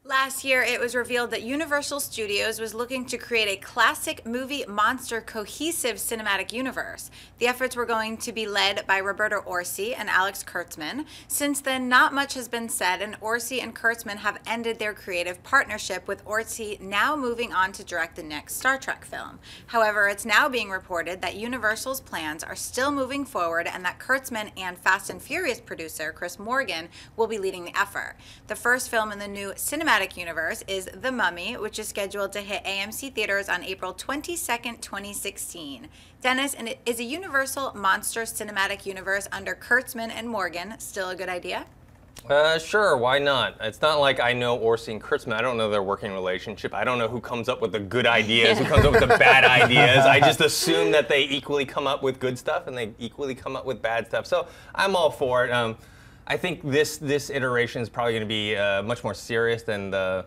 Last year, it was revealed that Universal Studios was looking to create a classic movie monster cohesive cinematic universe. The efforts were going to be led by Roberto Orci and Alex Kurtzman. Since then, not much has been said, and Orci and Kurtzman have ended their creative partnership, with Orci now moving on to direct the next Star Trek film. However, it's now being reported that Universal's plans are still moving forward and that Kurtzman and Fast and Furious producer Chris Morgan will be leading the effort. The first film in the new cinematic universe is The Mummy, which is scheduled to hit AMC theaters on April 22nd, 2016. Dennis, and is a Universal Monster Cinematic Universe under Kurtzman and Morgan still a good idea? Sure, why not? It's not like I know Orci and Kurtzman. I don't know their working relationship. I don't know who comes up with the good ideas, who comes up with the bad ideas. I just assume that they equally come up with good stuff and they equally come up with bad stuff. So I'm all for it. I think this iteration is probably going to be much more serious than the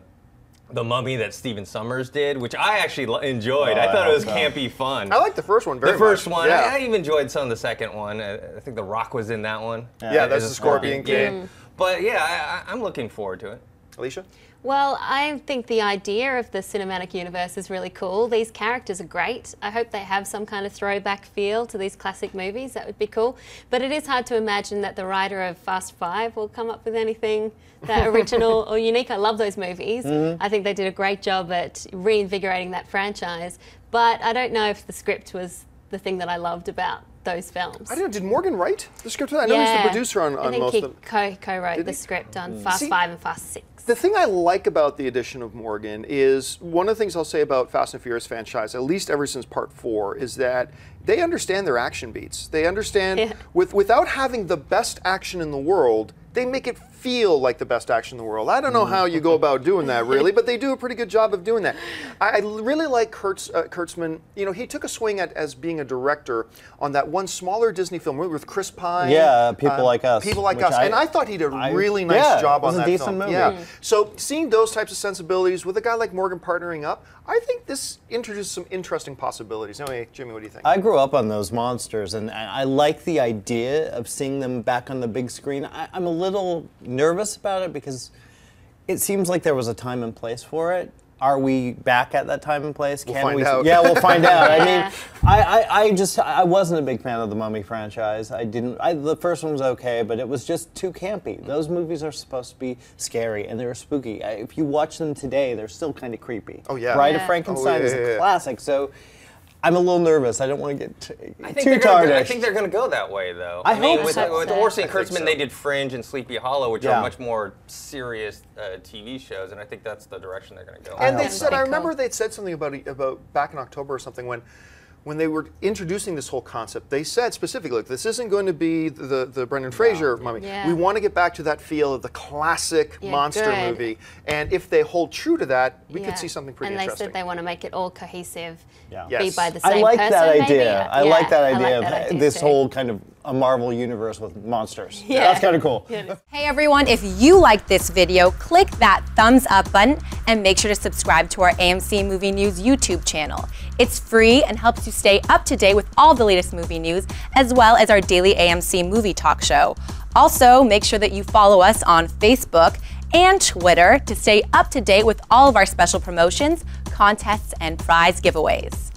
Mummy that Stephen Sommers did, which I actually enjoyed. I thought it was campy fun. I like the first one very much. The first one, yeah. I even enjoyed some of the second one. I think The Rock was in that one. Yeah, that's the Scorpion King. But yeah, I'm looking forward to it. Alicia? Well, I think the idea of the cinematic universe is really cool. These characters are great. I hope they have some kind of throwback feel to these classic movies. That would be cool. But it is hard to imagine that the writer of Fast 5 will come up with anything that original or unique. I love those movies. I think they did a great job at reinvigorating that franchise. But I don't know if the script was the thing that I loved about those films. I don't know, did Morgan write the script? I know he's the producer on most of them. I think he co-wrote the script on Fast 5 and Fast 6. The thing I like about the addition of Morgan is, one of the things I'll say about Fast and Furious franchise, at least ever since Part 4, is that they understand their action beats. They understand, without having the best action in the world, they make it feel like the best action in the world. I don't know how you go about doing that, really, but they do a pretty good job of doing that. I really like Kurtzman. You know, he took a swing at as being a director on that one smaller Disney film with Chris Pine. Yeah, People Like Us. People Like Us. And I thought he did a really nice job on that film. It was a decent movie. Yeah. So seeing those types of sensibilities with a guy like Morgan partnering up, I think this introduces some interesting possibilities. Anyway, Jimmy, what do you think? I grew up on those monsters, and I like the idea of seeing them back on the big screen. I'm a little nervous about it because it seems like there was a time and place for it. Are we back at that time and place? We'll find out. Yeah, we'll find out. I mean, I wasn't a big fan of the Mummy franchise. The first one was okay, but it was just too campy. Those movies are supposed to be scary and they're spooky. If you watch them today, they're still kind of creepy. Oh yeah. Bride of Frankenstein is a classic. So I'm a little nervous. I don't want to get too tarnished. I think they're going to go that way, though. I hope with so. With Orci and Kurtzman, they did Fringe and Sleepy Hollow, which are much more serious TV shows, and I think that's the direction they're going to go. And they said, I remember they'd said something about back in October or something when they were introducing this whole concept, they said specifically, look, this isn't going to be the Brendan Fraser Mummy. Yeah. We want to get back to that feel of the classic monster movie. And if they hold true to that, we could see something pretty interesting. And they said they want to make it all cohesive, Yes. be by the same I like person, that idea. maybe. I like that idea that of this whole kind of a Marvel universe with monsters. Yeah. That's kind of cool. Hey everyone, if you liked this video, click that thumbs up button and make sure to subscribe to our AMC Movie News YouTube channel. It's free and helps you stay up to date with all the latest movie news, as well as our daily AMC movie talk show. Also, make sure that you follow us on Facebook and Twitter to stay up to date with all of our special promotions, contests, and prize giveaways.